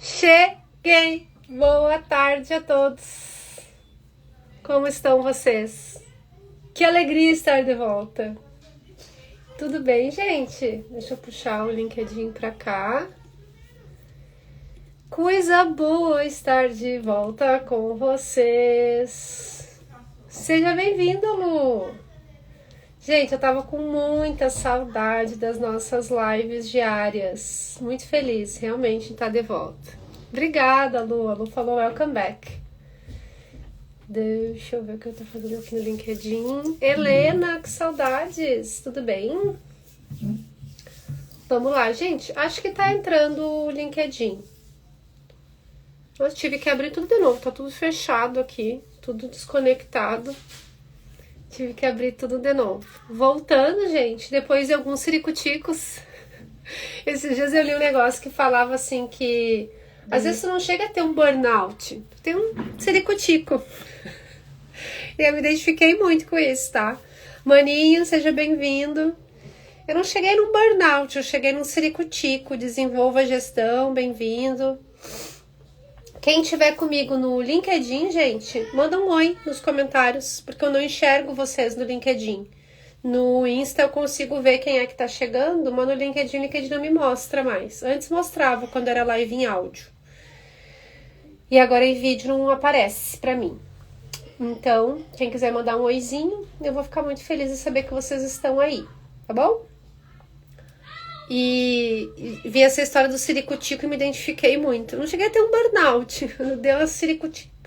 Cheguei! Boa tarde a todos! Como estão vocês? Que alegria estar de volta! Tudo bem, gente? Deixa eu puxar o LinkedIn pra cá. Coisa boa estar de volta com vocês! Seja bem-vindo, Lu! Gente, eu tava com muita saudade das nossas lives diárias. Muito feliz, realmente, em estar de volta. Obrigada, Lu. A Lu falou welcome back. Deixa eu ver o que eu tô fazendo aqui no LinkedIn. Helena, que saudades! Tudo bem? Vamos lá, gente. Acho que tá entrando o LinkedIn. Eu tive que abrir tudo de novo. Tá tudo fechado aqui. Tudo desconectado. Tive que abrir tudo de novo. Voltando, gente, depois de alguns siricuticos. Esses dias eu li um negócio que falava assim que às vezes tu não chega a ter um burnout, tu tem um siricutico. E eu me identifiquei muito com isso, tá? Maninho, seja bem-vindo. Eu não cheguei num burnout, eu cheguei num siricutico. Desenvolva a gestão, bem-vindo. Quem tiver comigo no LinkedIn, gente, manda um oi nos comentários, porque eu não enxergo vocês no LinkedIn. No Insta eu consigo ver quem é que tá chegando, mas no LinkedIn, o LinkedIn não me mostra mais. Antes mostrava quando era live em áudio. E agora em vídeo não aparece pra mim. Então, quem quiser mandar um oizinho, eu vou ficar muito feliz de saber que vocês estão aí, tá bom? E vi essa história do siricutico e me identifiquei muito. Não cheguei a ter um burnout, deu uma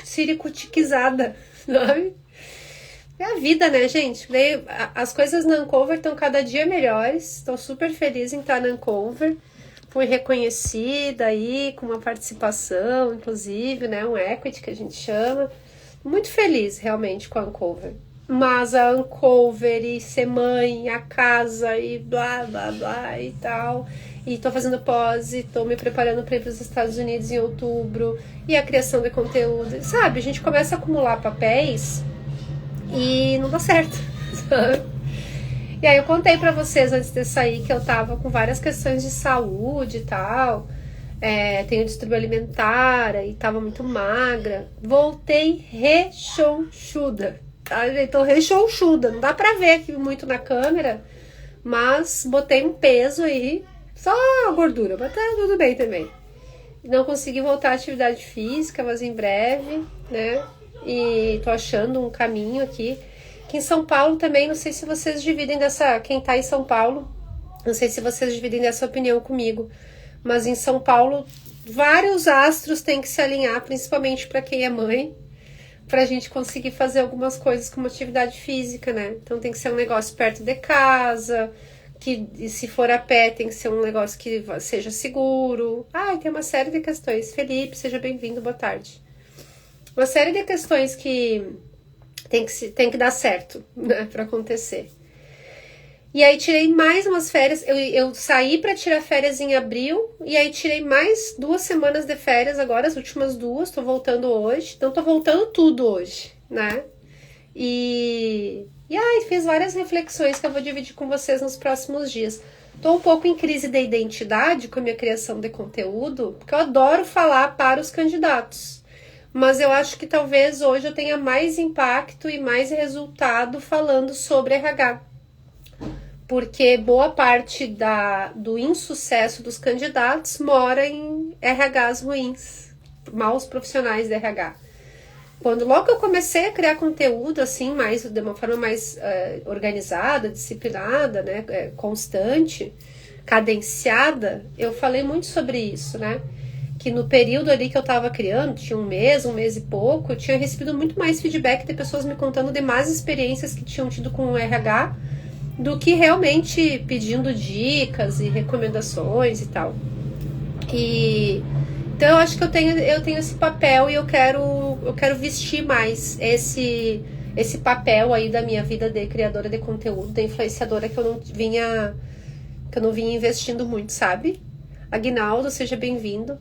siricutiquizada, sabe? É a vida, né, gente? As coisas na Uncover estão cada dia melhores. Estou super feliz em estar na Uncover. Fui reconhecida aí com uma participação, inclusive, né? Um equity que a gente chama. Muito feliz, realmente, com a Uncover. Mas a Uncover e ser mãe, a casa e blá, blá, blá e tal. E tô fazendo pós, tô me preparando para ir para os Estados Unidos em outubro. E a criação de conteúdo. Sabe, a gente começa a acumular papéis e não dá certo, sabe? E aí eu contei pra vocês antes de sair que eu tava com várias questões de saúde e tal. Tenho distúrbio alimentar e tava muito magra. Voltei rechonchuda, tá? Eu tô rechonchuda, não dá pra ver aqui muito na câmera, mas botei um peso aí, só a gordura, mas tá tudo bem também. Não consegui voltar à atividade física, mas em breve, né? E tô achando um caminho aqui. Aqui em São Paulo também, não sei se vocês dividem dessa... Quem tá em São Paulo, não sei se vocês dividem dessa opinião comigo, mas em São Paulo, vários astros têm que se alinhar, principalmente para quem é mãe, pra gente conseguir fazer algumas coisas como atividade física, né? Então tem que ser um negócio perto de casa, que se for a pé tem que ser um negócio que seja seguro. Tem uma série de questões. Felipe, seja bem-vindo, boa tarde. Uma série de questões que tem que dar certo, né, para acontecer. E aí tirei mais umas férias, eu saí para tirar férias em abril, e aí tirei mais 2 semanas de férias agora, as últimas 2, tô voltando hoje, então tô voltando tudo hoje, né? E fiz várias reflexões que eu vou dividir com vocês nos próximos dias. Tô um pouco em crise de identidade com a minha criação de conteúdo, porque eu adoro falar para os candidatos. Mas eu acho que talvez hoje eu tenha mais impacto e mais resultado falando sobre RH. Porque boa parte do insucesso dos candidatos mora em RHs ruins, maus profissionais de RH. Logo que eu comecei a criar conteúdo assim, de uma forma mais organizada, disciplinada, né, constante, cadenciada, eu falei muito sobre isso, né? Que no período ali que eu tava criando, tinha um mês e pouco, eu tinha recebido muito mais feedback de pessoas me contando de más experiências que tinham tido com o RH do que realmente pedindo dicas e recomendações e tal. Então eu acho que eu tenho esse papel e eu quero vestir mais esse papel aí da minha vida de criadora de conteúdo, de influenciadora que eu não vinha investindo muito, sabe? Aguinaldo, seja bem-vindo.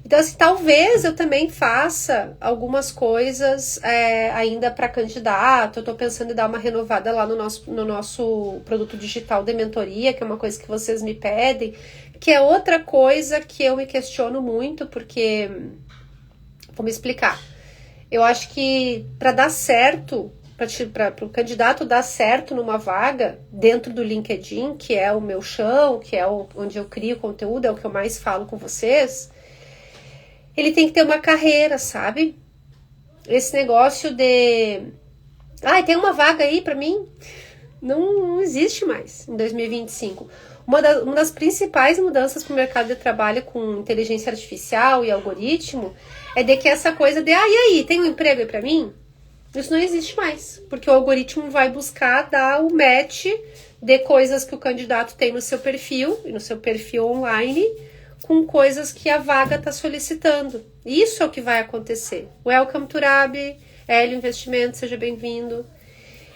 Então, assim, talvez eu também faça algumas coisas ainda para candidato. Eu estou pensando em dar uma renovada lá no nosso produto digital de mentoria, que é uma coisa que vocês me pedem, que é outra coisa que eu me questiono muito, porque, vou me explicar, eu acho que para dar certo, para o candidato dar certo numa vaga dentro do LinkedIn, que é o meu chão, que é onde eu crio conteúdo, é o que eu mais falo com vocês, ele tem que ter uma carreira, sabe? Esse negócio de... tem uma vaga aí para mim? Não existe mais em 2025. Uma das principais mudanças para o mercado de trabalho com inteligência artificial e algoritmo é de que essa coisa de, e aí, tem um emprego aí para mim? Isso não existe mais, porque o algoritmo vai buscar dar o match de coisas que o candidato tem no seu perfil, e no seu perfil online, com coisas que a vaga está solicitando. Isso é o que vai acontecer. Welcome to Rabi, Hélio Investimento, seja bem-vindo.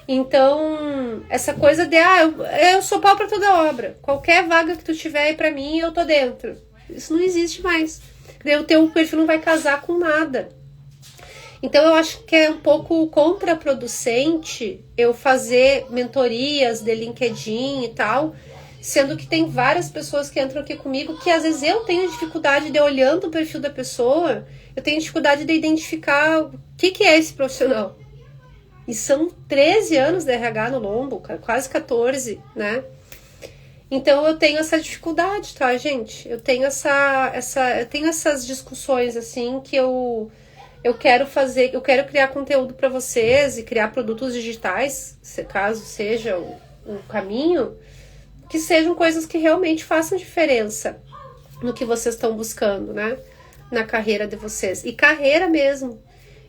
Então, essa coisa de, eu sou pau para toda obra. Qualquer vaga que tu tiver aí para mim, eu tô dentro. Isso não existe mais. O teu perfil não vai casar com nada. Então, eu acho que é um pouco contraproducente eu fazer mentorias de LinkedIn e tal, sendo que tem várias pessoas que entram aqui comigo que às vezes eu tenho dificuldade de, olhando o perfil da pessoa, eu tenho dificuldade de identificar o que é esse profissional. E são 13 anos de RH no lombo, quase 14, né? Então eu tenho essa dificuldade, tá, gente? Eu tenho eu tenho essas discussões, assim, que eu quero fazer, eu quero criar conteúdo para vocês e criar produtos digitais, se caso seja o caminho, que sejam coisas que realmente façam diferença no que vocês estão buscando, né? Na carreira de vocês. E carreira mesmo.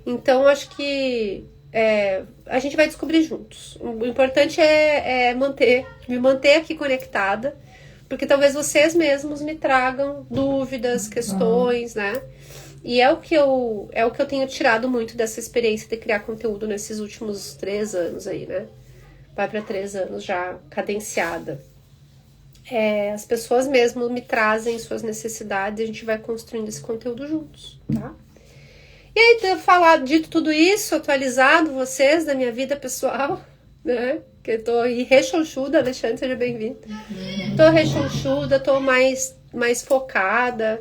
Então, acho que a gente vai descobrir juntos. O importante é me manter aqui conectada, porque talvez vocês mesmos me tragam dúvidas, questões, né? E é o que eu tenho tirado muito dessa experiência de criar conteúdo nesses últimos 3 anos aí, né? Vai para 3 anos já cadenciada. As pessoas mesmo me trazem suas necessidades e a gente vai construindo esse conteúdo juntos, tá? E aí, dito tudo isso, atualizado vocês da minha vida pessoal, né? Que eu tô aí rechonchuda, Alexandre, seja bem-vindo. Tô rechonchuda, tô mais focada.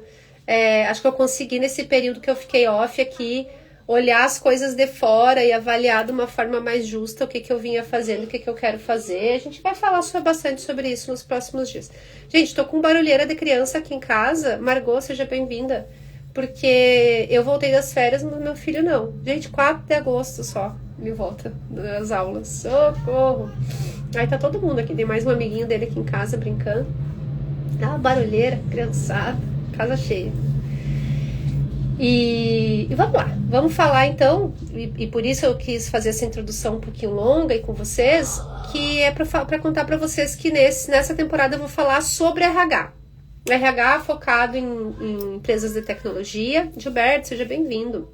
Acho que eu consegui, nesse período que eu fiquei off aqui, olhar as coisas de fora e avaliar de uma forma mais justa o que eu vinha fazendo, o que eu quero fazer. A gente vai falar bastante sobre isso nos próximos dias. Gente, tô com barulheira de criança aqui em casa. Margot, seja bem-vinda. Porque eu voltei das férias, mas meu filho não. Gente, 4 de agosto só ele volta das aulas. Socorro! Aí tá todo mundo aqui. Tem mais um amiguinho dele aqui em casa brincando. Barulheira, criançada, casa cheia. E vamos lá, vamos falar então, e por isso eu quis fazer essa introdução um pouquinho longa e com vocês, que é para contar para vocês que nessa temporada eu vou falar sobre RH. RH focado em empresas de tecnologia. Gilberto, seja bem-vindo.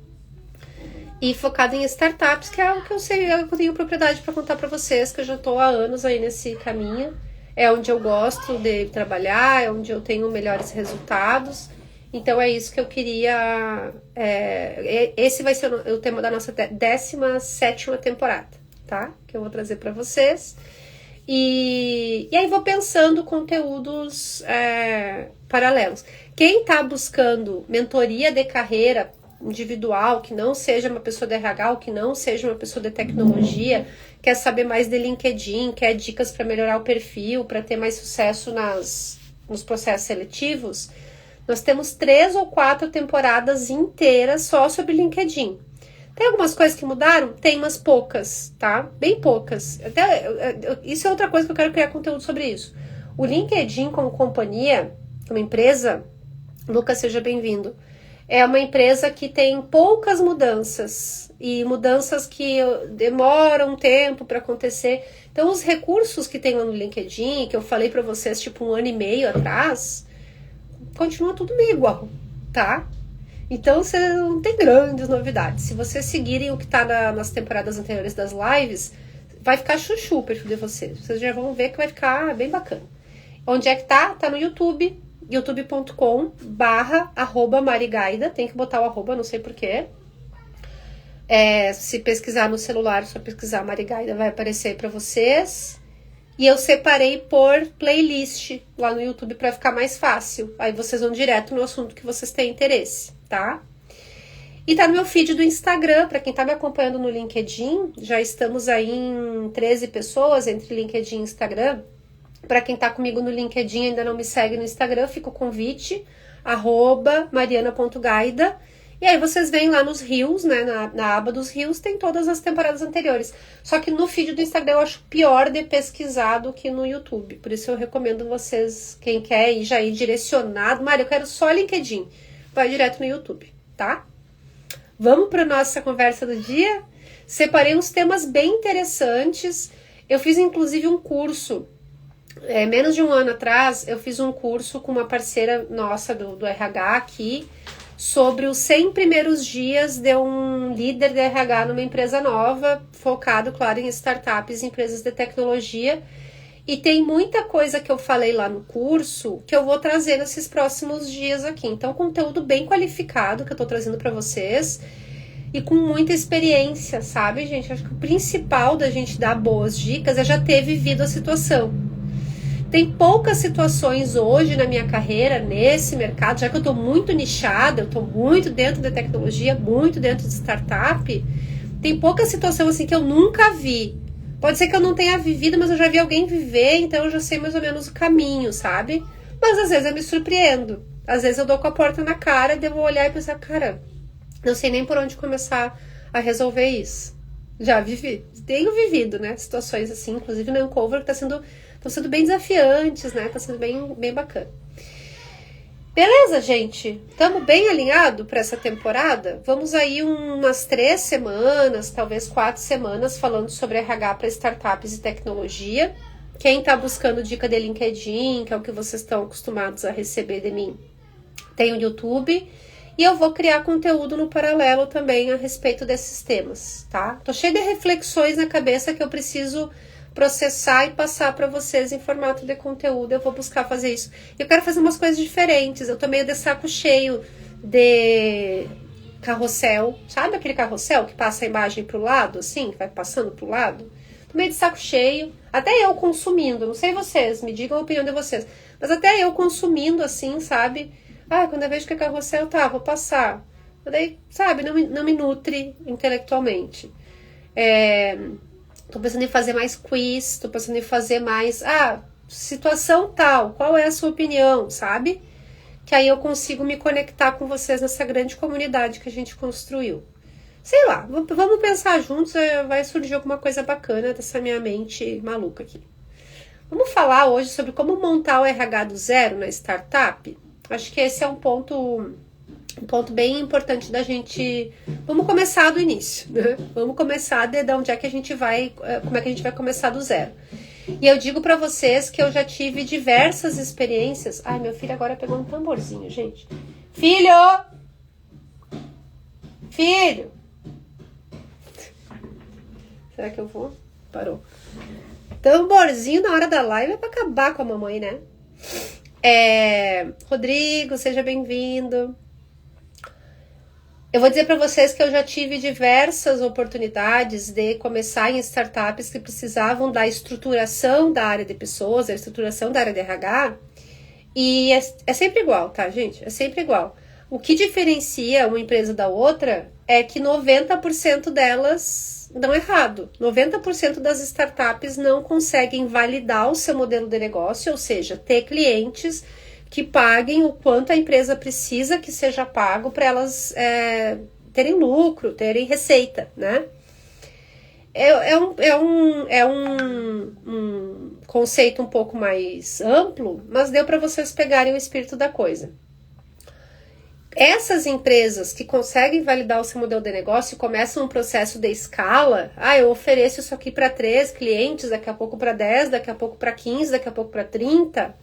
E focado em startups, que é o que eu sei, eu tenho propriedade para contar para vocês, que eu já estou há anos aí nesse caminho. É onde eu gosto de trabalhar, é onde eu tenho melhores resultados. Então é isso que eu queria. Esse vai ser o tema da nossa 17ª temporada, tá? Que eu vou trazer para vocês. E aí vou pensando conteúdos paralelos. Quem está buscando mentoria de carreira individual, que não seja uma pessoa de RH, ou que não seja uma pessoa de tecnologia, quer saber mais de LinkedIn, quer dicas para melhorar o perfil, para ter mais sucesso nos processos seletivos, nós temos 3 ou 4 temporadas inteiras só sobre LinkedIn. Tem algumas coisas que mudaram? Tem umas poucas, tá? Bem poucas. Isso é outra coisa que eu quero criar conteúdo sobre isso. O LinkedIn como companhia, como empresa, Lucas, seja bem-vindo, é uma empresa que tem poucas mudanças e mudanças que demoram um tempo para acontecer. Então, os recursos que tem lá no LinkedIn, que eu falei para vocês tipo 1 ano e meio atrás, continua tudo meio igual, tá? Então, você não tem grandes novidades. Se vocês seguirem o que tá nas temporadas anteriores das lives, vai ficar chuchu o perfil de vocês. Vocês já vão ver que vai ficar bem bacana. Onde é que tá? Tá no YouTube, youtube.com/marigaida. Tem que botar o arroba, não sei porquê. Se pesquisar no celular, só pesquisar Marigaida, vai aparecer para vocês. E eu separei por playlist lá no YouTube para ficar mais fácil. Aí vocês vão direto no assunto que vocês têm interesse, tá? E tá no meu feed do Instagram, para quem tá me acompanhando no LinkedIn, já estamos aí em 13 pessoas entre LinkedIn e Instagram. Para quem tá comigo no LinkedIn e ainda não me segue no Instagram, fica o convite, @mariana.gaida. E aí vocês veem lá nos Reels, né, na aba dos Reels, tem todas as temporadas anteriores. Só que no feed do Instagram eu acho pior de pesquisar do que no YouTube. Por isso eu recomendo vocês, quem quer ir já ir direcionado. Mari, eu quero só LinkedIn. Vai direto no YouTube, tá? Vamos para nossa conversa do dia? Separei uns temas bem interessantes. Eu fiz inclusive um curso, menos de um ano atrás, eu fiz um curso com uma parceira nossa do RH aqui, sobre os 100 primeiros dias de um líder de RH numa empresa nova, focado, claro, em startups e empresas de tecnologia. E tem muita coisa que eu falei lá no curso que eu vou trazer nesses próximos dias aqui. Então, conteúdo bem qualificado que eu tô trazendo para vocês e com muita experiência, sabe, gente? Acho que o principal da gente dar boas dicas é já ter vivido a situação. Tem poucas situações hoje na minha carreira, nesse mercado, já que eu estou muito nichada, eu estou muito dentro da tecnologia, muito dentro de startup, tem pouca situação assim que eu nunca vi. Pode ser que eu não tenha vivido, mas eu já vi alguém viver, então eu já sei mais ou menos o caminho, sabe? Mas às vezes eu me surpreendo. Às vezes eu dou com a porta na cara, devo olhar e pensar, cara, não sei nem por onde começar a resolver isso. Já vivi, tenho vivido, né? Situações assim, inclusive no Uncover, que estão sendo bem desafiantes, né? Tá sendo bem bacana. Beleza, gente? Estamos bem alinhados para essa temporada? Vamos aí umas 3 semanas, talvez 4 semanas, falando sobre RH para startups e tecnologia. Quem está buscando dica de LinkedIn, que é o que vocês estão acostumados a receber de mim, tem o YouTube. E eu vou criar conteúdo no paralelo também a respeito desses temas, tá? Tô cheia de reflexões na cabeça que eu preciso processar e passar para vocês em formato de conteúdo. Eu vou buscar fazer isso. Eu quero fazer umas coisas diferentes. Eu tô meio de saco cheio de carrossel. Sabe aquele carrossel que passa a imagem pro lado, assim? Que vai passando pro lado? Tô meio de saco cheio. Até eu consumindo. Não sei vocês, me digam a opinião de vocês. Mas até eu consumindo assim, sabe? Quando eu vejo que é carrossel, vou passar. Daí, sabe, não me nutre intelectualmente. Tô pensando em fazer mais quiz, tô pensando em fazer mais... situação tal, qual é a sua opinião, sabe? Que aí eu consigo me conectar com vocês nessa grande comunidade que a gente construiu. Sei lá, vamos pensar juntos, vai surgir alguma coisa bacana dessa minha mente maluca aqui. Vamos falar hoje sobre como montar o RH do zero na startup? Acho que esse é um ponto bem importante da gente... Vamos começar do início, né? Vamos começar de onde é que a gente vai... Como é que a gente vai começar do zero. E eu digo pra vocês que eu já tive diversas experiências... Ai, meu filho agora pegou um tamborzinho, gente. Filho! Filho! Será que eu vou? Parou. Tamborzinho na hora da live é pra acabar com a mamãe, né? Rodrigo, seja bem-vindo. Eu vou dizer para vocês que eu já tive diversas oportunidades de começar em startups que precisavam da estruturação da área de pessoas, da estruturação da área de RH, e é sempre igual, tá, gente? É sempre igual. O que diferencia uma empresa da outra é que 90% delas dão errado. 90% das startups não conseguem validar o seu modelo de negócio, ou seja, ter clientes que paguem o quanto a empresa precisa que seja pago para elas terem lucro, terem receita, né? É um conceito um pouco mais amplo, mas deu para vocês pegarem o espírito da coisa. Essas empresas que conseguem validar o seu modelo de negócio e começam um processo de escala, eu ofereço isso aqui para 3 clientes, daqui a pouco para 10, daqui a pouco para 15, daqui a pouco para 30.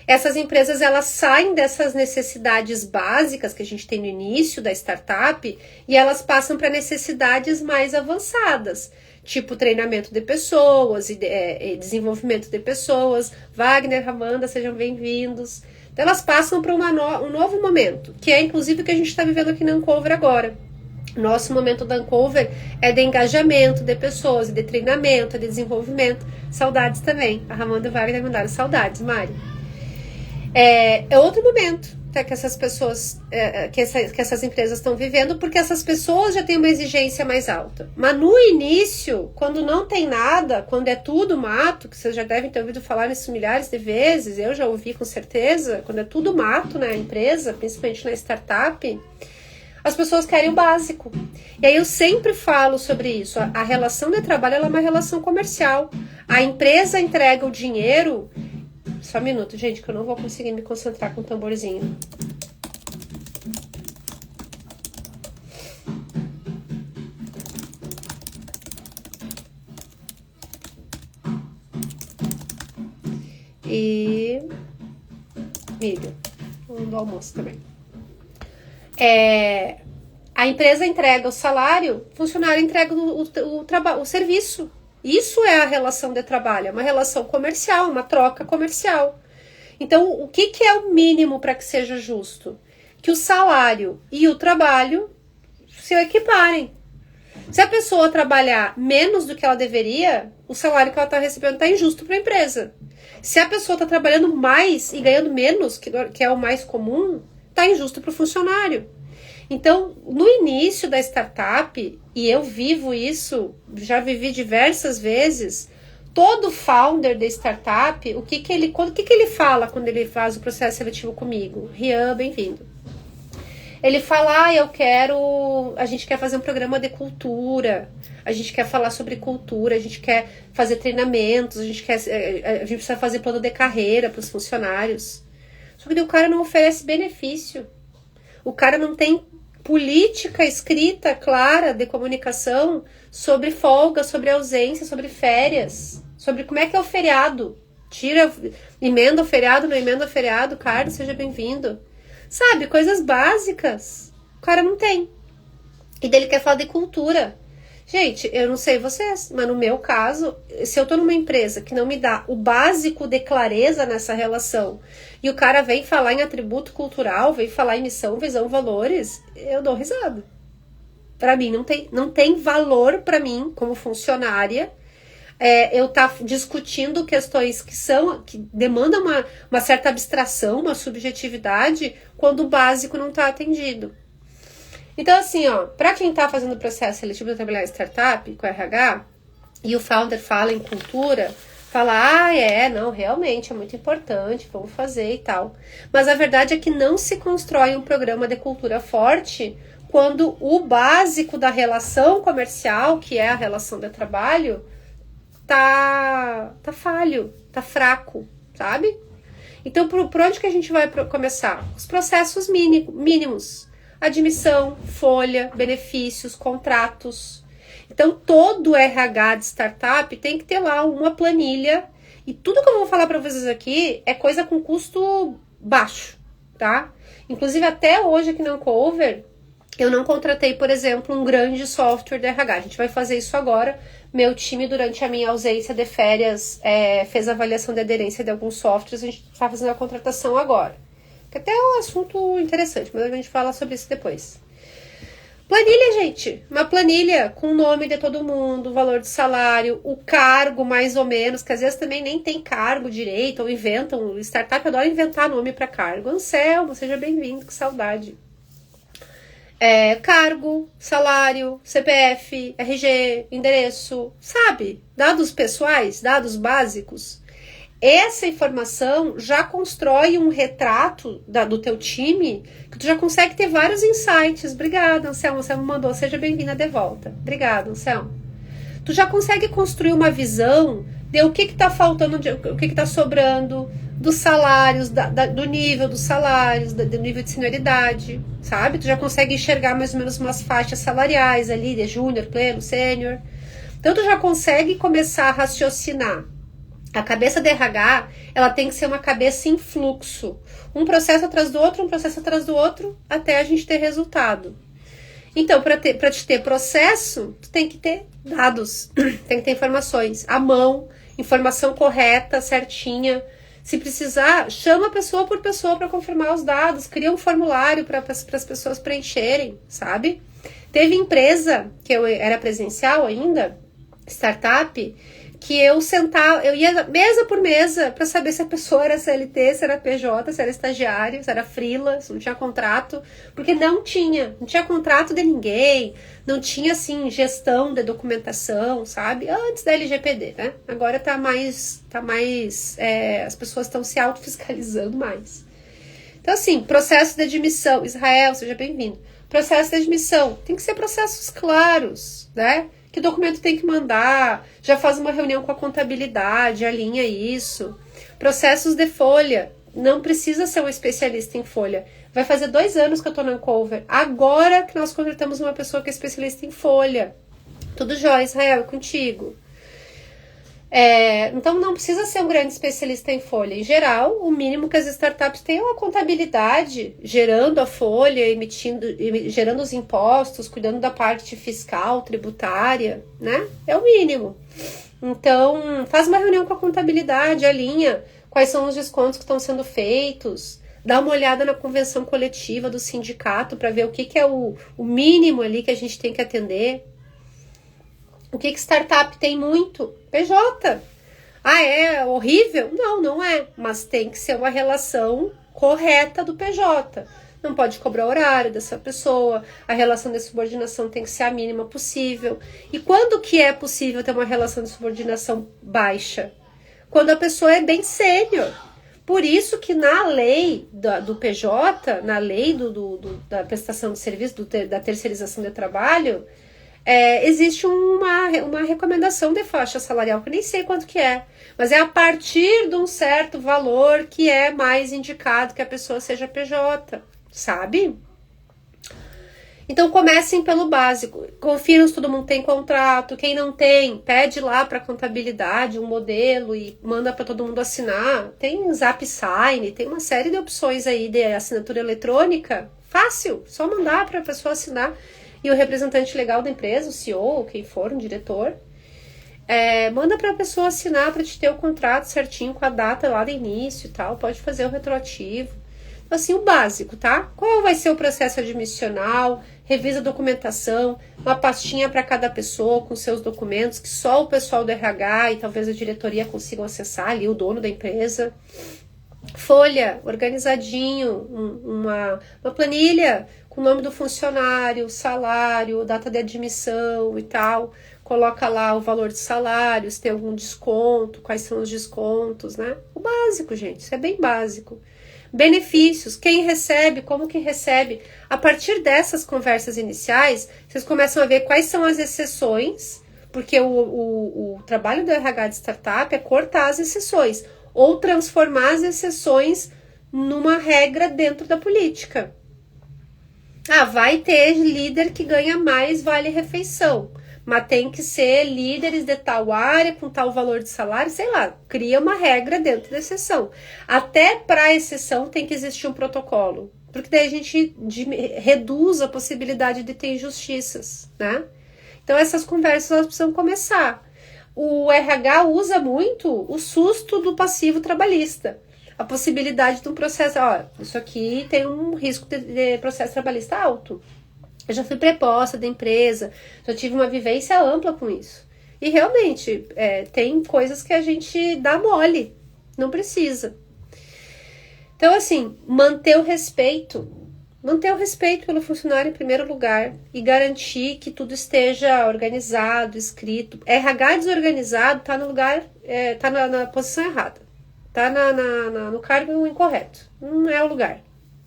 Essas empresas, elas saem dessas necessidades básicas que a gente tem no início da startup e elas passam para necessidades mais avançadas, tipo treinamento de pessoas, desenvolvimento de pessoas. Wagner, Amanda, sejam bem-vindos. Então elas passam para um novo momento, que é inclusive o que a gente está vivendo aqui na Uncover agora. Nosso momento da Uncover é de engajamento de pessoas, de treinamento, de desenvolvimento. Saudades também. A Ramanda e o Wagner mandaram saudades, Mari. É outro momento, tá, que essas pessoas, que essas empresas estão vivendo, porque essas pessoas já têm uma exigência mais alta. Mas no início, quando não tem nada, quando é tudo mato, que vocês já devem ter ouvido falar nisso milhares de vezes, eu já ouvi com certeza, quando é tudo mato na empresa, principalmente na startup, as pessoas querem o básico. E aí eu sempre falo sobre isso. A relação de trabalho ela é uma relação comercial. A empresa entrega o dinheiro. Só um minuto, gente, que eu não vou conseguir me concentrar com o tamborzinho. E milho. Do almoço também. A empresa entrega o salário, o funcionário entrega o serviço. Isso é a relação de trabalho, é uma relação comercial, uma troca comercial. Então, o que é o mínimo para que seja justo? Que o salário e o trabalho se equiparem. Se a pessoa trabalhar menos do que ela deveria, o salário que ela está recebendo está injusto para a empresa. Se a pessoa está trabalhando mais e ganhando menos, que é o mais comum, está injusto para o funcionário. Então, no início da startup, e eu vivo isso, já vivi diversas vezes, todo founder da startup, o que ele fala quando ele faz o processo seletivo comigo? Rian, bem-vindo. Ele fala, a gente quer fazer um programa de cultura, a gente quer falar sobre cultura, a gente quer fazer treinamentos, a gente precisa fazer plano de carreira para os funcionários. Só que o cara não oferece benefício. O cara não tem política escrita clara de comunicação sobre folga, sobre ausência, sobre férias, sobre como é que é o feriado. Emenda o feriado, não emenda o feriado, Carlos, seja bem-vindo. Sabe, coisas básicas. O cara não tem. E dele quer falar de cultura. Gente, eu não sei vocês, mas no meu caso, se eu tô numa empresa que não me dá o básico de clareza nessa relação, e o cara vem falar em atributo cultural, vem falar em missão, visão, valores, eu dou risada. Pra mim, não tem valor pra mim, como funcionária, eu tá discutindo questões que demandam uma certa abstração, uma subjetividade, quando o básico não tá atendido. Então, assim, para quem tá fazendo o processo seletivo de trabalhar em startup, com RH, e o founder fala em cultura, fala, não, realmente é muito importante, vamos fazer e tal. Mas a verdade é que não se constrói um programa de cultura forte quando o básico da relação comercial, que é a relação de trabalho, tá falho, tá fraco, sabe? Então, por onde que a gente vai começar? Os processos mínimos. Admissão, folha, benefícios, contratos. Então, todo RH de startup tem que ter lá uma planilha. E tudo que eu vou falar para vocês aqui é coisa com custo baixo, tá? Inclusive, até hoje aqui na Uncover, eu não contratei, por exemplo, um grande software de RH. A gente vai fazer isso agora. Meu time, durante a minha ausência de férias, fez avaliação de aderência de alguns softwares. A gente está fazendo a contratação agora. Que até é um assunto interessante, mas a gente fala sobre isso depois. Planilha, gente. Uma planilha com o nome de todo mundo, o valor de salário, o cargo mais ou menos, que às vezes também nem tem cargo direito, ou inventam. Startup adora inventar nome para cargo. Anselmo, seja bem-vindo, que saudade. Cargo, salário, CPF, RG, endereço, sabe? Dados pessoais, dados básicos. Essa informação já constrói um retrato do teu time, que tu já consegue ter vários insights. Obrigada, Anselmo. Anselmo mandou, seja bem-vinda de volta. Obrigada, Anselmo. Tu já consegue construir uma visão de o que tá faltando, o que tá sobrando, dos salários, do nível dos salários, do nível de senioridade, sabe? Tu já consegue enxergar mais ou menos umas faixas salariais ali, de júnior, pleno, sênior. Então, tu já consegue começar a raciocinar. A cabeça de RH, ela tem que ser uma cabeça em fluxo. Um processo atrás do outro, um processo atrás do outro, até a gente ter resultado. Então, para te ter processo, tu tem que ter dados, tem que ter informações à mão, informação correta, certinha, Se precisar, chama pessoa por pessoa para confirmar os dados, cria um formulário para as pessoas preencherem, sabe? Teve empresa, que eu era presencial ainda, startup, que eu ia mesa por mesa para saber se a pessoa era CLT, se era PJ, se era estagiário, se era freela, se não tinha contrato, porque não tinha contrato de ninguém, não tinha, assim, gestão de documentação, sabe? Antes da LGPD, né? Agora as pessoas estão se autofiscalizando mais. Então, assim, processo de admissão, Israel, seja bem-vindo. Processo de admissão, tem que ser processos claros, né? Que documento tem que mandar, já faz uma reunião com a contabilidade, alinha isso. Processos de folha, não precisa ser um especialista em folha. Vai fazer 2 anos que eu tô na Uncover, agora que nós contratamos uma pessoa que é especialista em folha. Tudo jóia, Israel, é contigo. Então não precisa ser um grande especialista em folha. Em geral, o mínimo que as startups têm é uma contabilidade, gerando a folha, gerando os impostos, cuidando da parte fiscal, tributária, né? É o mínimo. Então, faz uma reunião com a contabilidade, alinha quais são os descontos que estão sendo feitos, dá uma olhada na convenção coletiva do sindicato para ver o que é o mínimo ali que a gente tem que atender. O que startup tem muito? PJ. Ah, é horrível? Não, não é. Mas tem que ser uma relação correta do PJ. Não pode cobrar horário dessa pessoa. A relação de subordinação tem que ser a mínima possível. E quando que é possível ter uma relação de subordinação baixa? Quando a pessoa é bem sênior. Por isso que na lei do PJ, na lei da prestação de serviço, da terceirização de trabalho, existe uma recomendação de faixa salarial, que eu nem sei quanto que é, mas é a partir de um certo valor que é mais indicado que a pessoa seja PJ, sabe? Então comecem pelo básico, confiram se todo mundo tem contrato, quem não tem, pede lá para a contabilidade um modelo e manda para todo mundo assinar. Tem Zap Sign, tem uma série de opções aí de assinatura eletrônica, fácil, só mandar para a pessoa assinar. E o representante legal da empresa, o CEO, ou quem for, um diretor, manda para a pessoa assinar para te ter o contrato certinho com a data lá do início e tal, pode fazer o retroativo. Então, assim, o básico, tá? Qual vai ser o processo admissional, revisa a documentação, uma pastinha para cada pessoa com seus documentos, que só o pessoal do RH e talvez a diretoria consigam acessar ali, o dono da empresa. Folha, organizadinho, uma planilha com o nome do funcionário, salário, data de admissão e tal. Coloca lá o valor de salário, se tem algum desconto, quais são os descontos, né? O básico, gente, isso é bem básico. Benefícios, quem recebe, como que recebe. A partir dessas conversas iniciais, vocês começam a ver quais são as exceções, porque o trabalho do RH de startup é cortar as exceções, ou transformar as exceções numa regra dentro da política. Ah, vai ter líder que ganha mais vale-refeição, mas tem que ser líderes de tal área, com tal valor de salário, sei lá, cria uma regra dentro da exceção. Até para a exceção tem que existir um protocolo, porque daí a gente reduz a possibilidade de ter injustiças, né? Então essas conversas elas precisam começar. O RH usa muito o susto do passivo trabalhista. A possibilidade de um processo, isso aqui tem um risco de processo trabalhista alto. Eu já fui preposta da empresa, já tive uma vivência ampla com isso. E realmente, tem coisas que a gente dá mole, não precisa. Então, assim, manter o respeito pelo funcionário em primeiro lugar e garantir que tudo esteja organizado, escrito. RH desorganizado está no lugar, está na posição errada, está no cargo incorreto, não é o lugar.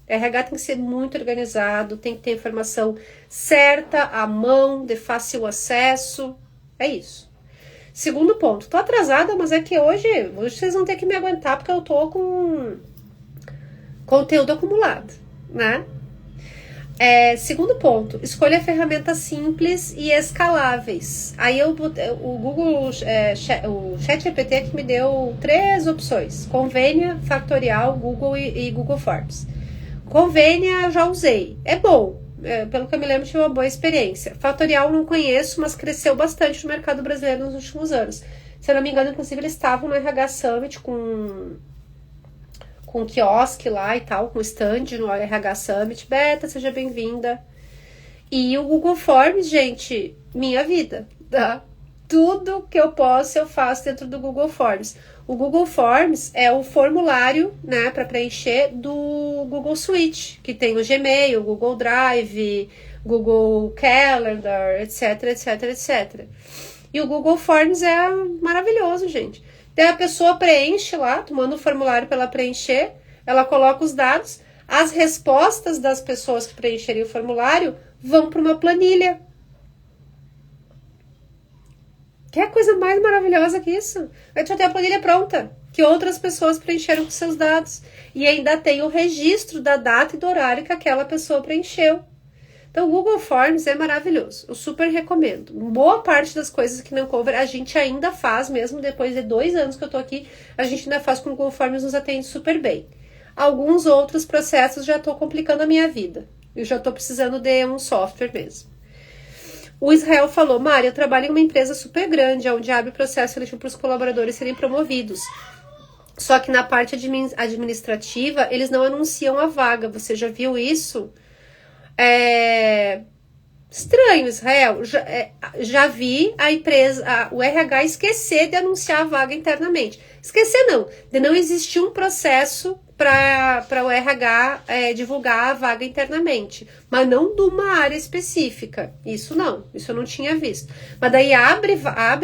RH tem que ser muito organizado, tem que ter informação certa, à mão, de fácil acesso, é isso. Segundo ponto, tô atrasada, mas é que hoje vocês vão ter que me aguentar porque eu tô com conteúdo acumulado, né? Segundo ponto, escolha ferramentas simples e escaláveis. Aí o Google, o ChatGPT que me deu 3 opções: Convenia, Factorial, Google e Google Forms. Convenia eu já usei, é bom, pelo que eu me lembro tive uma boa experiência. Factorial não conheço, mas cresceu bastante no mercado brasileiro nos últimos anos. Se eu não me engano, inclusive eles estavam no RH Summit com com quiosque lá e tal, com stand no RH Summit. Beta, seja bem-vinda. E o Google Forms, gente, minha vida, tá? Tudo que eu posso, eu faço dentro do Google Forms. O Google Forms é o formulário, né, para preencher do Google Suite, que tem o Gmail, o Google Drive, Google Calendar, etc, etc, etc. E o Google Forms é maravilhoso, gente. Daí a pessoa preenche lá, tu manda o formulário para ela preencher, ela coloca os dados, as respostas das pessoas que preencherem o formulário vão para uma planilha. Que é coisa mais maravilhosa que isso? A gente já tem a planilha pronta, que outras pessoas preencheram com seus dados. E ainda tem o registro da data e do horário que aquela pessoa preencheu. Então, o Google Forms é maravilhoso. Eu super recomendo. Boa parte das coisas aqui na Uncover a gente ainda faz, mesmo depois de 2 anos que eu tô aqui, a gente ainda faz com o Google Forms, nos atende super bem. Alguns outros processos já tô complicando a minha vida. Eu já tô precisando de um software mesmo. O Israel falou, Mari, eu trabalho em uma empresa super grande, onde abre processo seletivo para os colaboradores serem promovidos. Só que na parte administrativa, eles não anunciam a vaga. Você já viu isso? Estranho, Israel. Já vi a empresa, o RH esquecer de anunciar a vaga internamente. Esquecer não, de não existir um processo para o RH divulgar a vaga internamente, mas não de uma área específica. Isso eu não tinha visto. Mas daí abre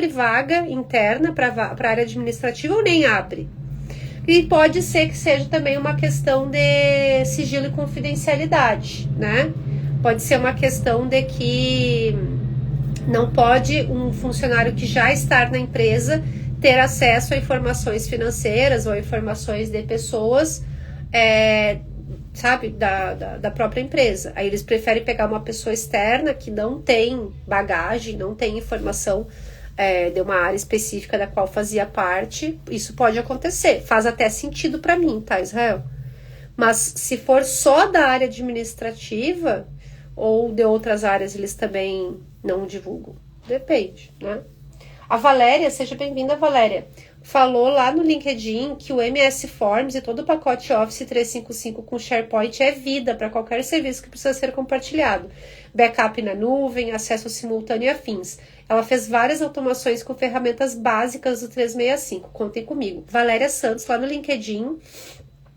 vaga interna para a área administrativa ou nem abre? E pode ser que seja também uma questão de sigilo e confidencialidade, né? Pode ser uma questão de que não pode um funcionário que já está na empresa ter acesso a informações financeiras ou informações de pessoas, sabe, da própria empresa. Aí eles preferem pegar uma pessoa externa que não tem bagagem, não tem informação de uma área específica da qual fazia parte. Isso pode acontecer. Faz até sentido para mim, tá, Israel? Mas se for só da área administrativa ou de outras áreas, eles também não divulgam. Depende, né? A Valéria, seja bem-vinda, Valéria, falou lá no LinkedIn que o MS Forms e todo o pacote Office 365 com SharePoint é vida para qualquer serviço que precisa ser compartilhado. Backup na nuvem, acesso simultâneo e afins. Ela fez várias automações com ferramentas básicas do 365. Contem comigo. Valéria Santos, lá no LinkedIn,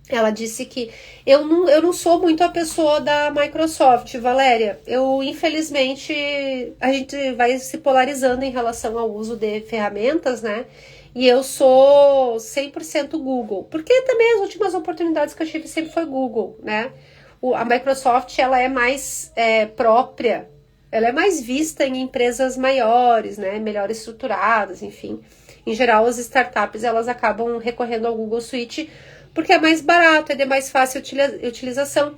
ela disse que eu não sou muito a pessoa da Microsoft, Valéria. Infelizmente, a gente vai se polarizando em relação ao uso de ferramentas, né? E eu sou 100% Google. Porque também as últimas oportunidades que eu tive sempre foi Google, né? A Microsoft, ela é mais própria. Ela é mais vista em empresas maiores, né? Melhor estruturadas, enfim. Em geral, as startups, elas acabam recorrendo ao Google Suite porque é mais barato, é de mais fácil utilização.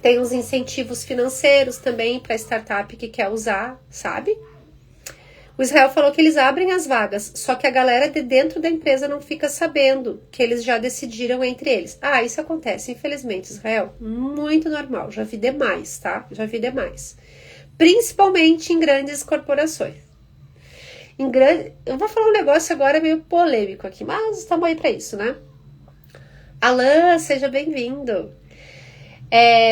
Tem uns incentivos financeiros também para startup que quer usar, sabe? O Israel falou que eles abrem as vagas, só que a galera de dentro da empresa não fica sabendo que eles já decidiram entre eles. Isso acontece, infelizmente, Israel. Muito normal, já vi demais, tá? Já vi demais. Principalmente em grandes corporações. Eu vou falar um negócio agora meio polêmico aqui, mas estamos aí para isso, né? Alan, seja bem-vindo.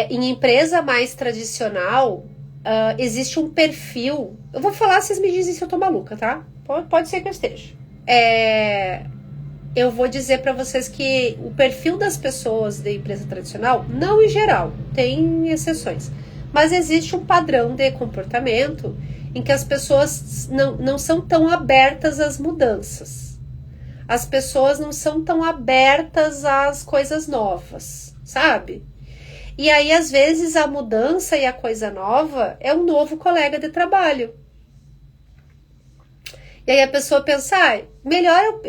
Em empresa mais tradicional, existe um perfil. Eu vou falar, vocês me dizem se eu tô maluca, tá? Pode ser que eu esteja. Eu vou dizer para vocês que o perfil das pessoas da empresa tradicional, não em geral, tem exceções, mas existe um padrão de comportamento em que as pessoas não são tão abertas às mudanças. As pessoas não são tão abertas às coisas novas, sabe? E aí, às vezes, a mudança e a coisa nova é um novo colega de trabalho. E aí a pessoa pensa, melhor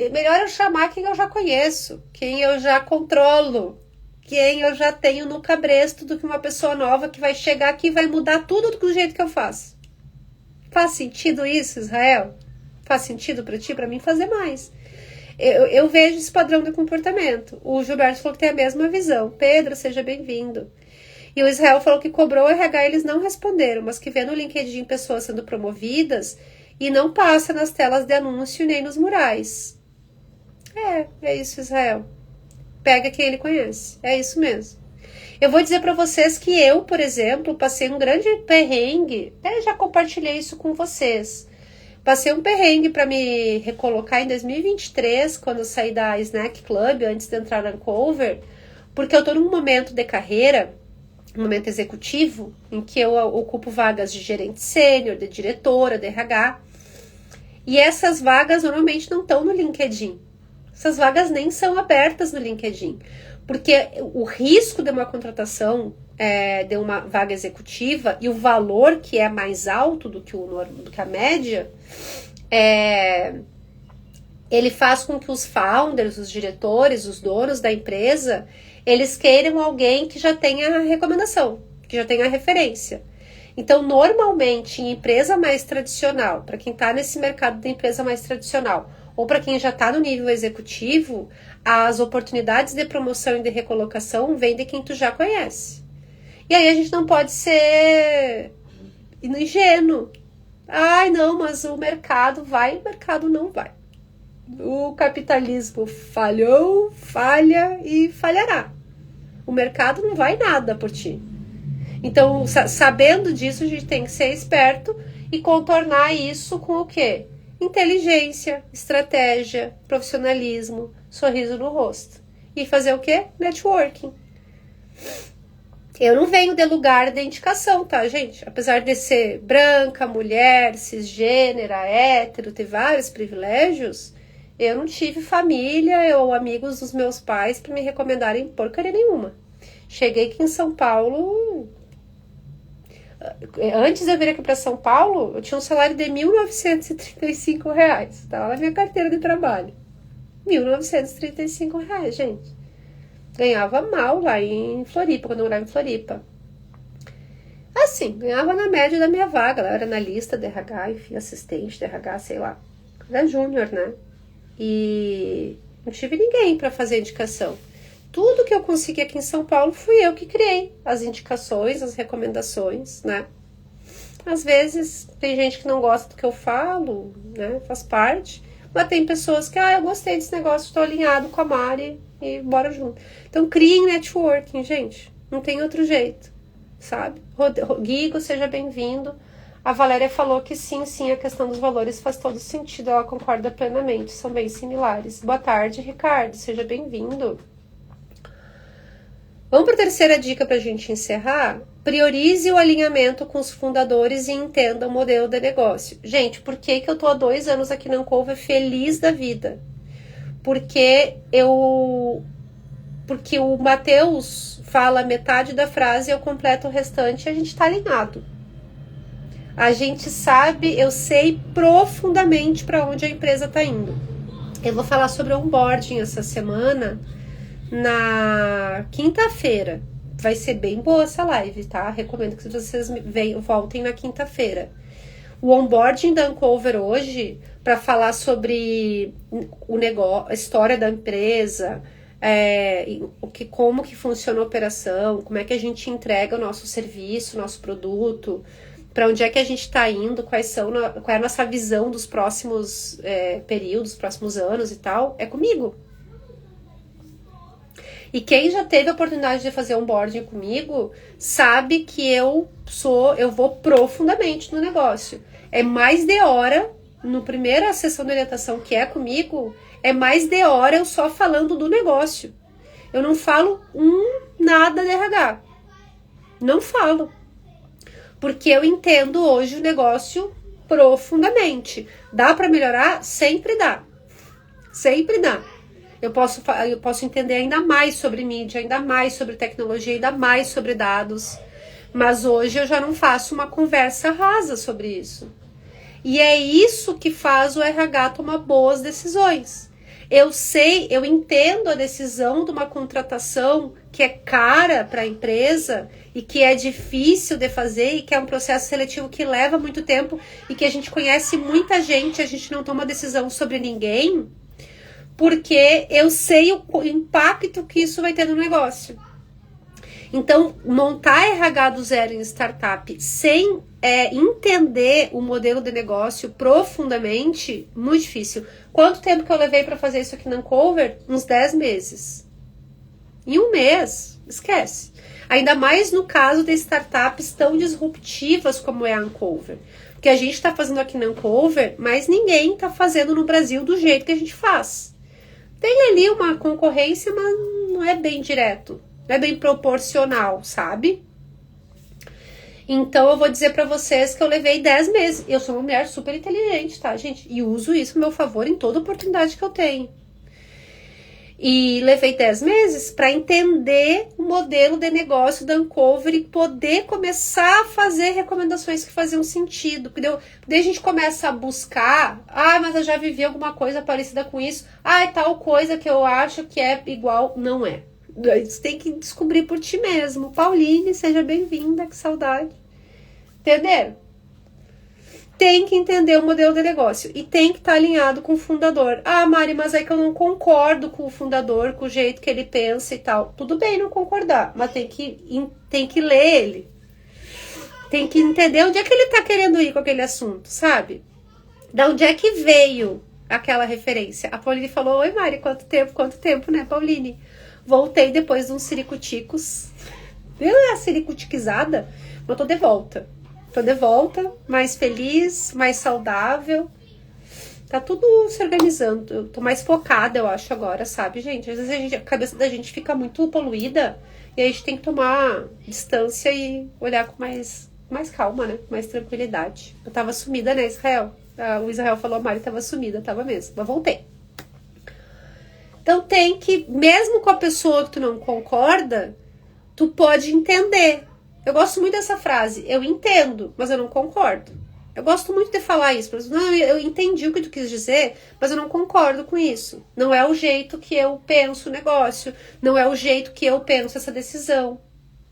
eu chamar quem eu já conheço, quem eu já controlo, quem eu já tenho no cabresto, do que uma pessoa nova que vai chegar aqui e vai mudar tudo do jeito que eu faço. Faz sentido isso, Israel? Faz sentido para ti? Para mim, fazer mais. Eu vejo esse padrão de comportamento. O Gilberto falou que tem a mesma visão. Pedro, seja bem-vindo. E o Israel falou que cobrou o RH, eles não responderam, mas que vê no LinkedIn pessoas sendo promovidas e não passa nas telas de anúncio nem nos murais. É isso, Israel. pega quem ele conhece. É isso mesmo. Eu vou dizer para vocês que eu, por exemplo, passei um grande perrengue, já compartilhei isso com vocês. Passei um perrengue para me recolocar em 2023, quando eu saí da Snack Club, antes de entrar na Uncover, porque eu tô num momento de carreira, um momento executivo, em que eu ocupo vagas de gerente sênior, de diretora, de RH, e essas vagas normalmente não estão no LinkedIn. Essas vagas nem são abertas no LinkedIn, porque o risco de uma contratação de uma vaga executiva e o valor que é mais alto do que a média, ele faz com que os founders, os diretores, os donos da empresa, eles queiram alguém que já tenha a recomendação, que já tenha a referência. Então, normalmente, em empresa mais tradicional, para quem está nesse mercado da empresa mais tradicional, ou para quem já está no nível executivo, as oportunidades de promoção e de recolocação vêm de quem tu já conhece. E aí a gente não pode ser ingênuo. Ai, não, mas o mercado vai, o mercado não vai. O capitalismo falhou, falha e falhará. O mercado não vai nada por ti. Então, sabendo disso, a gente tem que ser esperto e contornar isso com o quê? Inteligência, estratégia, profissionalismo, sorriso no rosto. E fazer o quê? Networking. Eu não venho de lugar de indicação, tá, gente? Apesar de ser branca, mulher, cisgênera, hétero, ter vários privilégios, eu não tive família ou amigos dos meus pais para me recomendarem porcaria nenhuma. Cheguei aqui em São Paulo. Antes de eu vir aqui para São Paulo, eu tinha um salário de R$1.935. Estava na minha carteira de trabalho. R$1.935, gente. Ganhava mal lá em Floripa, quando eu morava em Floripa. Assim, ganhava na média da minha vaga. Eu era analista de RH, enfim, assistente de RH, sei lá. Era júnior, né? E não tive ninguém para fazer indicação. Tudo que eu consegui aqui em São Paulo fui eu que criei. As indicações, as recomendações, né? Às vezes tem gente que não gosta do que eu falo, né? Faz parte. Mas tem pessoas que, eu gostei desse negócio, estou alinhado com a Mari e bora junto. Então criem networking, gente. Não tem outro jeito, sabe? Guigo, seja bem-vindo. A Valéria falou que sim, a questão dos valores faz todo sentido. Ela concorda plenamente, são bem similares. Boa tarde, Ricardo, seja bem-vindo. Vamos para a terceira dica para a gente encerrar? Priorize o alinhamento com os fundadores e entenda o modelo de negócio. Gente, por que eu tô há 2 anos aqui na Uncover feliz da vida? Porque o Matheus fala metade da frase e eu completo o restante e a gente tá alinhado. A gente sabe, eu sei profundamente para onde a empresa tá indo. Eu vou falar sobre onboarding essa semana, na quinta-feira. Vai ser bem boa essa live, tá? Recomendo que vocês voltem na quinta-feira. O onboarding da Uncover hoje, para falar sobre o negócio, a história da empresa, como que funciona a operação, como é que a gente entrega o nosso serviço, o nosso produto, para onde é que a gente está indo, qual é a nossa visão dos próximos períodos, próximos anos e tal, é comigo. E quem já teve a oportunidade de fazer onboarding comigo, sabe que eu vou profundamente no negócio. É mais de hora, no primeira sessão de orientação que é comigo, é mais de hora eu só falando do negócio. Eu não falo nada de RH. Não falo. Porque eu entendo hoje o negócio profundamente. Dá para melhorar? Sempre dá. Sempre dá. Eu posso entender ainda mais sobre mídia, ainda mais sobre tecnologia, ainda mais sobre dados. Mas hoje eu já não faço uma conversa rasa sobre isso. E é isso que faz o RH tomar boas decisões. Eu entendo a decisão de uma contratação que é cara para a empresa e que é difícil de fazer e que é um processo seletivo que leva muito tempo e que a gente conhece muita gente, a gente não toma decisão sobre ninguém, porque eu sei o impacto que isso vai ter no negócio. Então, montar RH do zero em startup sem entender o modelo de negócio profundamente, muito difícil. Quanto tempo que eu levei para fazer isso aqui na Uncover? Uns 10 meses. Em um mês, esquece. Ainda mais no caso de startups tão disruptivas como é a Uncover. Porque a gente está fazendo aqui na Uncover, mas ninguém está fazendo no Brasil do jeito que a gente faz. Tem ali uma concorrência, mas não é bem direto. Não é bem proporcional, sabe? Então eu vou dizer pra vocês que eu levei 10 meses. Eu sou uma mulher super inteligente, tá, gente? E uso isso a meu favor em toda oportunidade que eu tenho. E levei 10 meses para entender o modelo de negócio da Uncover e poder começar a fazer recomendações que faziam sentido. Daí a gente começa a buscar, mas eu já vivi alguma coisa parecida com isso. É tal coisa que eu acho que é igual. Não é. Você tem que descobrir por ti mesmo. Pauline, seja bem-vinda, que saudade. Entenderam? Tem que entender o modelo de negócio e tem que estar alinhado com o fundador. Mari, mas é que eu não concordo com o fundador, com o jeito que ele pensa e tal. Tudo bem não concordar, mas tem que ler ele. Tem que entender onde é que ele tá querendo ir com aquele assunto, sabe? Da onde é que veio aquela referência. A Pauline falou, oi Mari, quanto tempo, né, Pauline? Voltei depois de uns siricuticos. Deu a siricutiquizada, mas tô de volta. Tô de volta, mais feliz, mais saudável. Tá tudo se organizando. Eu tô mais focada, eu acho, agora, sabe, gente? Às vezes a cabeça da gente fica muito poluída e a gente tem que tomar distância e olhar com mais calma, né? Mais tranquilidade. Eu tava sumida, né, Israel? O Israel falou, a Mari tava sumida, tava mesmo. Mas voltei. Então tem que, mesmo com a pessoa que tu não concorda, tu pode entender. Eu gosto muito dessa frase, eu entendo, mas eu não concordo. Eu gosto muito de falar isso. Não, eu entendi o que tu quis dizer, mas eu não concordo com isso. Não é o jeito que eu penso o negócio, não é o jeito que eu penso essa decisão.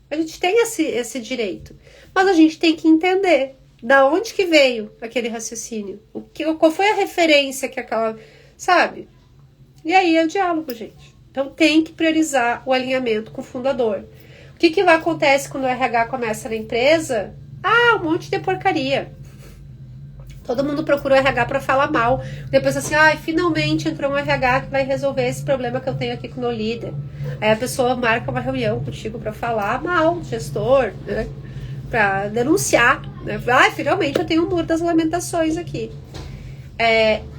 A gente tem esse direito, mas a gente tem que entender da onde que veio aquele raciocínio. Qual foi a referência que aquela, sabe? E aí é o diálogo, gente. Então tem que priorizar o alinhamento com o fundador. O que acontece quando o RH começa na empresa? Um monte de porcaria. Todo mundo procura o RH para falar mal. Depois assim, finalmente entrou um RH que vai resolver esse problema que eu tenho aqui com o meu líder. Aí a pessoa marca uma reunião contigo para falar mal do gestor, né? Para denunciar. Né? Finalmente eu tenho um muro das lamentações aqui.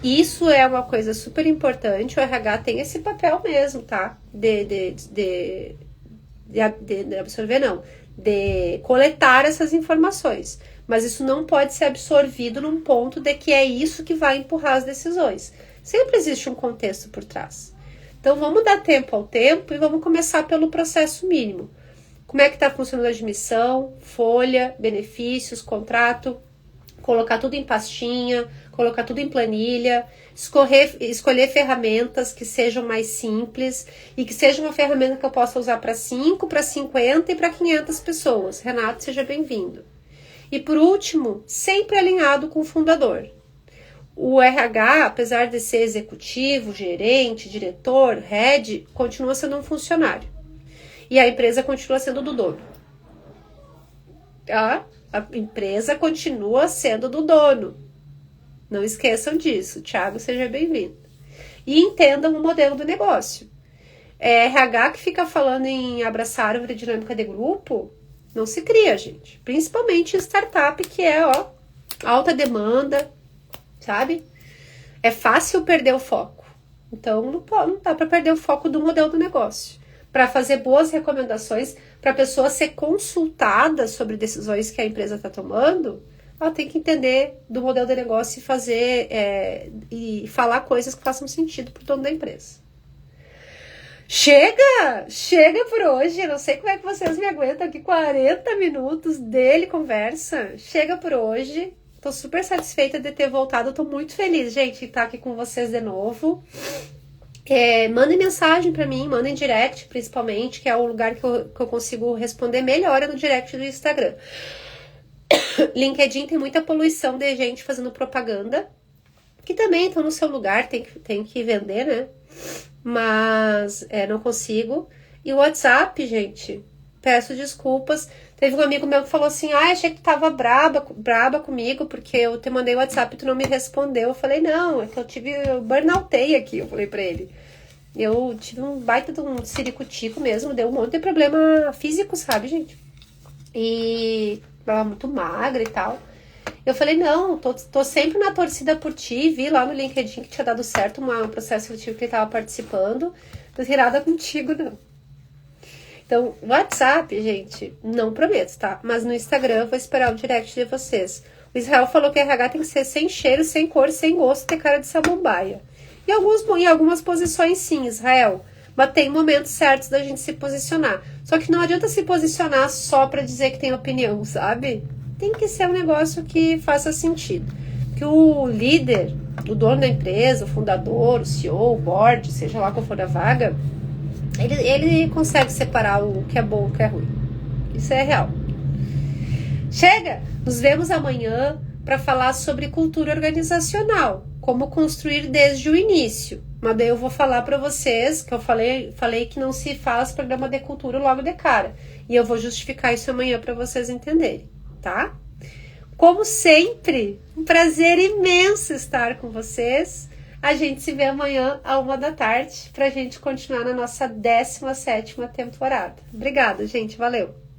Isso é uma coisa super importante. O RH tem esse papel mesmo, tá? De absorver, não. De coletar essas informações. Mas isso não pode ser absorvido num ponto de que é isso que vai empurrar as decisões. Sempre existe um contexto por trás. Então vamos dar tempo ao tempo e vamos começar pelo processo mínimo. Como é que está funcionando a admissão, folha, benefícios, contrato, colocar tudo em pastinha, colocar tudo em planilha, escolher ferramentas que sejam mais simples e que seja uma ferramenta que eu possa usar para 5, para 50 e para 500 pessoas. Renato, seja bem-vindo. E por último, sempre alinhado com o fundador. O RH, apesar de ser executivo, gerente, diretor, head, continua sendo um funcionário. E a empresa continua sendo do dono. A empresa continua sendo do dono. Não esqueçam disso. Thiago, seja bem-vindo. E entendam o modelo do negócio. RH que fica falando em abraçar árvore dinâmica de grupo, não se cria, gente. Principalmente em startup, que é, alta demanda, sabe? É fácil perder o foco. Então, não dá para perder o foco do modelo do negócio. Para fazer boas recomendações, para a pessoa ser consultada sobre decisões que a empresa está tomando, ela tem que entender do modelo de negócio e fazer e falar coisas que façam sentido para o dono da empresa. Chega por hoje. Não sei como é que vocês me aguentam aqui 40 minutos dele conversa. Chega por hoje. Tô super satisfeita de ter voltado. Tô muito feliz, gente, de estar aqui com vocês de novo. Mandem mensagem pra mim, mandem direct, principalmente, que é o lugar que eu consigo responder melhor, no direct do Instagram. LinkedIn tem muita poluição de gente fazendo propaganda, que também estão no seu lugar, tem que vender, né? Mas não consigo. E o WhatsApp, gente, peço desculpas. Teve um amigo meu que falou assim, achei que tu tava braba comigo, porque eu te mandei o WhatsApp e tu não me respondeu. Eu falei, não, é que eu burnoutei aqui, eu falei pra ele. Eu tive um baita de um ciricutico mesmo, deu um monte de problema físico, sabe, gente? E tava muito magra e tal. Eu falei, não, tô sempre na torcida por ti, vi lá no LinkedIn que tinha dado certo um processo seletivo que ele tava participando, não tem nada contigo, não. Então, WhatsApp, gente, não prometo, tá? Mas no Instagram eu vou esperar o direct de vocês. O Israel falou que RH tem que ser sem cheiro, sem cor, sem gosto, ter cara de samambaia. Em algumas posições sim, Israel. Mas tem momentos certos da gente se posicionar. Só que não adianta se posicionar só pra dizer que tem opinião, sabe? Tem que ser um negócio que faça sentido. Que o líder, o dono da empresa, o fundador, o CEO, o board, seja lá qual for a vaga, ele consegue separar o que é bom e o que é ruim. Isso é real. Chega! Nos vemos amanhã para falar sobre cultura organizacional, como construir desde o início. Mas daí eu vou falar para vocês, que eu falei que não se faz programa de cultura logo de cara. E eu vou justificar isso amanhã para vocês entenderem, tá? Como sempre, um prazer imenso estar com vocês. A gente se vê amanhã à 13h para a gente continuar na nossa 17ª temporada. Obrigada, gente. Valeu!